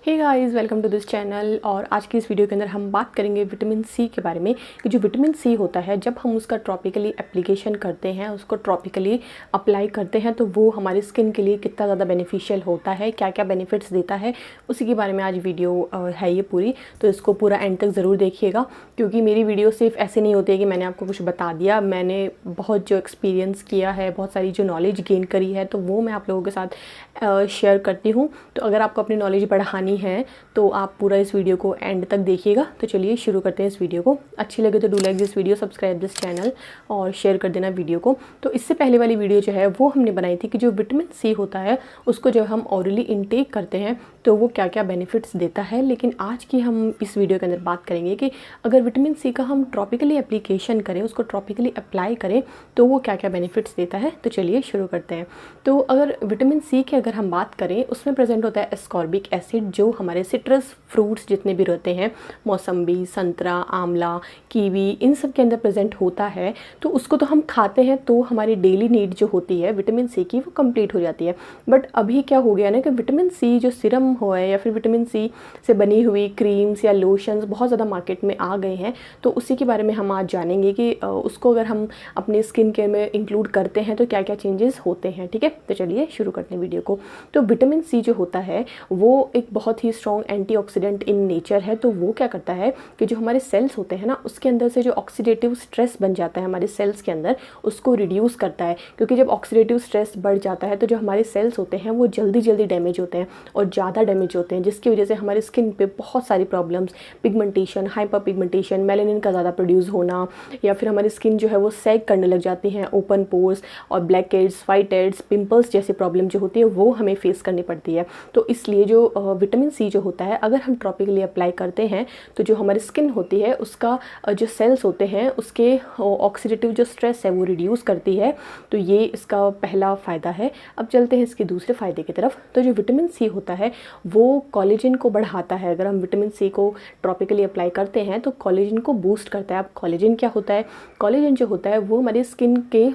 Hey guys, welcome to this channel. और आज की इस वीडियो के अंदर हम बात करेंगे विटामिन सी के बारे में कि जो विटामिन सी होता है जब हम उसका ट्रॉपिकली एप्लीकेशन करते हैं, उसको ट्रॉपिकली अप्लाई करते हैं तो वो हमारी स्किन के लिए कितना ज़्यादा बेनिफिशियल होता है, क्या क्या बेनिफिट्स देता है, उसी के बारे में आज वीडियो है ये पूरी। तो इसको पूरा एंड तक ज़रूर देखिएगा, क्योंकि मेरी वीडियो सिर्फ ऐसे नहीं होती है कि मैंने आपको कुछ बता दिया। मैंने बहुत जो एक्सपीरियंस किया है, बहुत सारी जो नॉलेज गेन करी है, तो वो मैं आप लोगों के साथ शेयर करती हूँ। तो अगर आपको अपनी नॉलेज बढ़ानी है तो आप पूरा इस वीडियो को एंड तक देखिएगा। तो चलिए शुरू करते हैं इस वीडियो को। अच्छी लगे तो do like this video, subscribe this channel और शेयर कर देना वीडियो को। तो इससे पहले वाली वीडियो जो है वो हमने बनाई थी कि जो विटामिन सी होता है उसको जब हम ऑरली इनटेक करते हैं तो वो क्या क्या बेनिफिट्स देता है। लेकिन आज की हम इस वीडियो के अंदर बात करेंगे कि अगर विटामिन सी का हम ट्रॉपिकली एप्लीकेशन करें, उसको ट्रॉपिकली अप्लाई करें तो वो क्या क्या बेनिफिट्स देता है। तो चलिए शुरू करते हैं। तो अगर विटामिन सी की अगर हम बात करें, उसमें प्रेजेंट होता है एस्कॉर्बिक एसिड, जो हमारे सिट्रस फ्रूट्स जितने भी रहते हैं, मौसम्बी, संतरा, आंवला, कीवी, इन सब के अंदर प्रेजेंट होता है। तो उसको तो हम खाते हैं तो हमारी डेली नीड जो होती है विटामिन सी की वो कंप्लीट हो जाती है। बट अभी क्या हो गया ना कि विटामिन सी जो सिरम हो है या फिर विटामिन सी से बनी हुई क्रीम्स या लोशंस बहुत ज़्यादा मार्केट में आ गए हैं। तो उसी के बारे में हम आज जानेंगे कि उसको अगर हम अपने स्किन केयर में इंक्लूड करते हैं तो क्या क्या चेंजेस होते हैं। ठीक है, तो चलिए शुरू करते हैं वीडियो को। तो विटामिन सी जो होता है वो एक बहुत ही स्ट्रॉन्ग एंटीऑक्सीडेंट इन नेचर है। तो वो क्या करता है कि जो हमारे सेल्स होते हैं ना, उसके अंदर से जो ऑक्सीडेटिव स्ट्रेस बन जाता है हमारे सेल्स के अंदर, उसको रिड्यूस करता है। क्योंकि जब ऑक्सीडेटिव स्ट्रेस बढ़ जाता है तो जो हमारे सेल्स होते हैं वो जल्दी जल्दी डैमेज होते हैं और ज़्यादा डैमेज होते हैं, जिसकी वजह से हमारी स्किन पे बहुत सारी problems, pigmentation, hyper pigmentation, melanin का ज़्यादा प्रोड्यूस होना, या फिर हमारी स्किन जो है वो सैग करने लग जाती हैं, ओपन पोर्स और black heads, white heads, pimples जैसी प्रॉब्लम जो होती है वो हमें फेस करनी पड़ती है। तो इसलिए जो विटामिन सी जो होता है अगर हम ट्रॉपिकली अप्लाई करते हैं तो जो हमारी स्किन होती है उसका जो सेल्स होते हैं उसके ऑक्सीडेटिव जो स्ट्रेस है वो रिड्यूस करती है। तो ये इसका पहला फ़ायदा है। अब चलते हैं इसके दूसरे फ़ायदे की तरफ। तो जो विटामिन सी होता है वो कोलेजन को बढ़ाता है। अगर हम विटामिन सी को ट्रॉपिकली अप्लाई करते हैं तो कोलेजन को बूस्ट करता है। अब कोलेजन क्या होता है? कोलेजन जो होता है वो हमारी स्किन के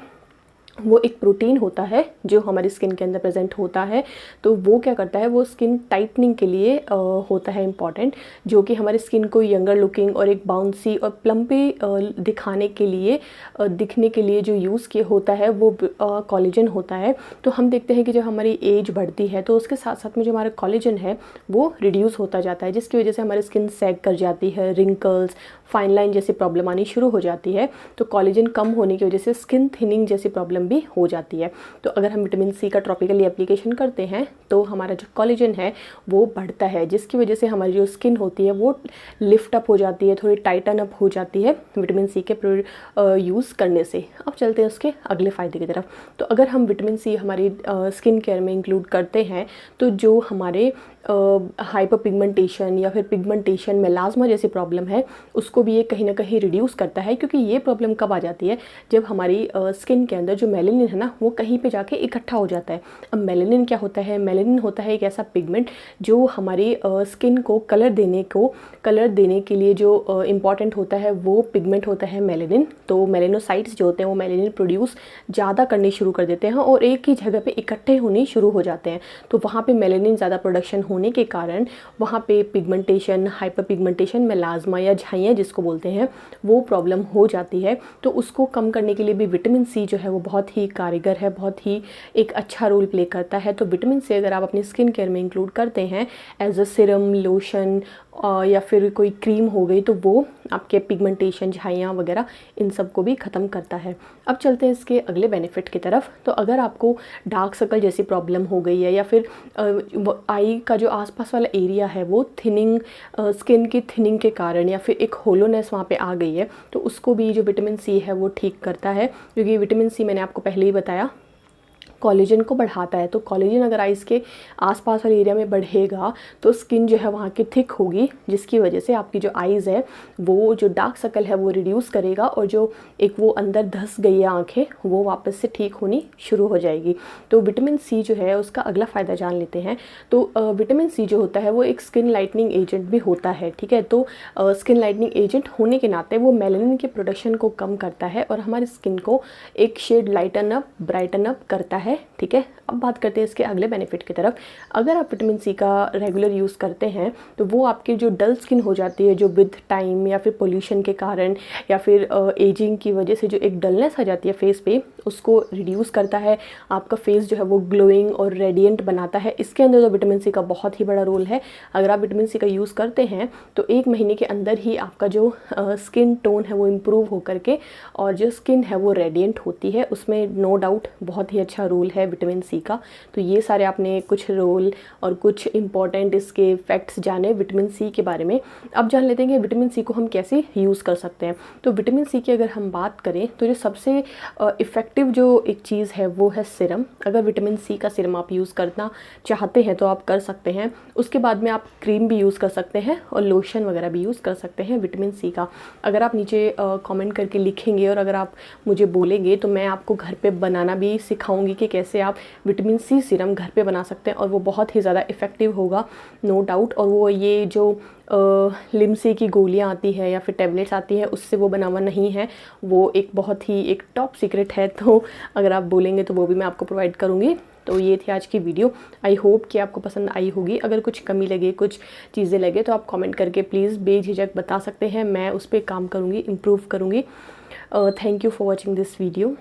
वो एक प्रोटीन होता है जो हमारी स्किन के अंदर प्रेजेंट होता है। तो वो क्या करता है, वो स्किन टाइटनिंग के लिए होता है इम्पॉर्टेंट, जो कि हमारी स्किन को यंगर लुकिंग और एक बाउंसी और प्लम्पी दिखाने के लिए दिखने के लिए जो यूज़ किया होता है वो कोलेजन होता है। तो हम देखते हैं कि जब हमारी एज बढ़ती है तो उसके साथ साथ में जो हमारा कोलेजन है वो रिड्यूस होता जाता है, जिसकी वजह से हमारी स्किन सैग कर जाती है, रिंकल्स, फाइन लाइन जैसी प्रॉब्लम आनी शुरू हो जाती है। तो कोलेजन कम होने की वजह से स्किन थिनिंग जैसी प्रॉब्लम भी हो जाती है। तो अगर हम विटामिन सी का ट्रॉपिकली एप्लीकेशन करते हैं तो हमारा जो कोलेजन है वो बढ़ता है, जिसकी वजह से हमारी जो स्किन होती है वो लिफ्ट अप हो जाती है, थोड़ी टाइटन अप हो जाती है विटामिन सी के यूज़ करने से। अब चलते हैं उसके अगले फ़ायदे की तरफ। तो अगर हम विटामिन सी हमारी स्किन केयर में इंक्लूड करते हैं तो जो हमारे हाइपर पिगमेंटेशन या फिर पिगमेंटेशन, मेलाज्मा जैसी प्रॉब्लम है उसको भी ये कहीं ना कहीं रिड्यूस करता है। क्योंकि ये प्रॉब्लम कब आ जाती है, जब हमारी स्किन के अंदर जो मेलानिन है ना वो कहीं पे जाके इकट्ठा हो जाता है। अब मेलानिन क्या होता है? मेलानिन होता है एक ऐसा पिगमेंट जो हमारी स्किन को कलर देने के लिए जो इम्पॉर्टेंट होता है वो पिगमेंट होता है मेलानिन। तो मेलानोसाइट्स जो होते हैं वो मेलानिन प्रोड्यूस ज़्यादा करने शुरू कर देते हैं और एक ही जगह पे इकट्ठे होने शुरू हो जाते हैं। तो वहाँ पे मेलानिन ज़्यादा प्रोडक्शन होने के कारण वहाँ पे पिगमेंटेशन, हाइपर पिगमेंटेशन, मेलाज्मा या झाइयाँ जिसको बोलते हैं वो प्रॉब्लम हो जाती है। तो उसको कम करने के लिए भी विटामिन सी जो है वो बहुत ही कारगर है, बहुत ही एक अच्छा रोल प्ले करता है। तो विटामिन सी अगर आप अपनी स्किन केयर में इंक्लूड करते हैं एज अ सिरम, लोशन या फिर कोई क्रीम हो गई, तो वो आपके पिगमेंटेशन, झाइयाँ वगैरह इन सब को भी ख़त्म करता है। अब चलते हैं इसके अगले बेनिफिट की तरफ। तो अगर आपको डार्क सर्कल जैसी प्रॉब्लम हो गई है या फिर आई का जो आसपास वाला एरिया है वो थिनिंग, स्किन की थिनिंग के कारण या फिर एक होलोनेस वहाँ पे आ गई है, तो उसको भी जो विटामिन सी है वो ठीक करता है। क्योंकि विटामिन सी मैंने आपको पहले ही बताया कोलेजन को बढ़ाता है। तो कोलेजन अगर आइज़ के आसपास वाले एरिया में बढ़ेगा तो स्किन जो है वहाँ की थिक होगी, जिसकी वजह से आपकी जो आइज़ है वो जो डार्क सर्कल है वो रिड्यूस करेगा और जो एक वो अंदर धंस गई है आँखें वो वापस से ठीक होनी शुरू हो जाएगी। तो विटामिन सी जो है उसका अगला फ़ायदा जान लेते हैं। तो विटामिन सी जो होता है वो एक स्किन लाइटनिंग एजेंट भी होता है। ठीक है, तो स्किन लाइटनिंग एजेंट होने के नाते वो मेलानिन के प्रोडक्शन को कम करता है और हमारी स्किन को एक shade lighten up, brighten up करता है। है, ठीक है। अब बात करते हैं इसके अगले बेनिफिट की तरफ। अगर आप विटामिन सी का रेगुलर यूज़ करते हैं तो वो आपकी जो डल स्किन हो जाती है, जो विद टाइम या फिर पोल्यूशन के कारण या फिर एजिंग की वजह से जो एक डलनेस आ जाती है फेस पे, उसको रिड्यूस करता है। आपका फेस जो है वो ग्लोइंग और रेडिएंट बनाता है। इसके अंदर तो विटामिन सी का बहुत ही बड़ा रोल है। अगर आप विटामिन सी का यूज़ करते हैं तो 1 महीने के अंदर ही आपका जो स्किन टोन है वो इम्प्रूव हो करके और जो स्किन है वो रेडिएंट होती है। उसमें नो डाउट बहुत ही अच्छा रोल है विटामिन सी का। तो ये सारे आपने कुछ रोल और कुछ इंपॉर्टेंट इसके फैक्ट्स जाने विटामिन सी के बारे में। अब जान लेते हैं कि विटामिन सी को हम कैसे यूज़ कर सकते हैं। तो विटामिन सी की अगर हम बात करें तो जो सबसे इफ़ेक्टिव जो एक चीज़ है वो है सीरम। अगर विटामिन सी का सीरम आप यूज़ करना चाहते हैं तो आप कर सकते हैं। उसके बाद में आप क्रीम भी यूज़ कर सकते हैं और लोशन वगैरह भी यूज़ कर सकते हैं विटामिन सी का। अगर आप नीचे कमेंट करके लिखेंगे और अगर आप मुझे बोलेंगे तो मैं आपको घर पे बनाना भी सिखाऊंगी कि कैसे आप विटामिन सी सीरम घर पे बना सकते हैं और वो बहुत ही ज़्यादा इफ़ेक्टिव होगा, नो डाउट। और वो ये जो लिमसी की गोलियां आती है या फिर टैबलेट्स आती है उससे वो बना हुआ नहीं है, वो एक बहुत ही एक टॉप सीक्रेट है। तो अगर आप बोलेंगे तो वो भी मैं आपको प्रोवाइड करूँगी। तो ये थी आज की वीडियो। आई होप कि आपको पसंद आई होगी। अगर कुछ कमी लगे, कुछ चीज़ें लगे तो आप कमेंट करके प्लीज़ बेझिझक बता सकते हैं। मैं उस पर काम करूँगी, इम्प्रूव करूँगी। Thank you for watching this video.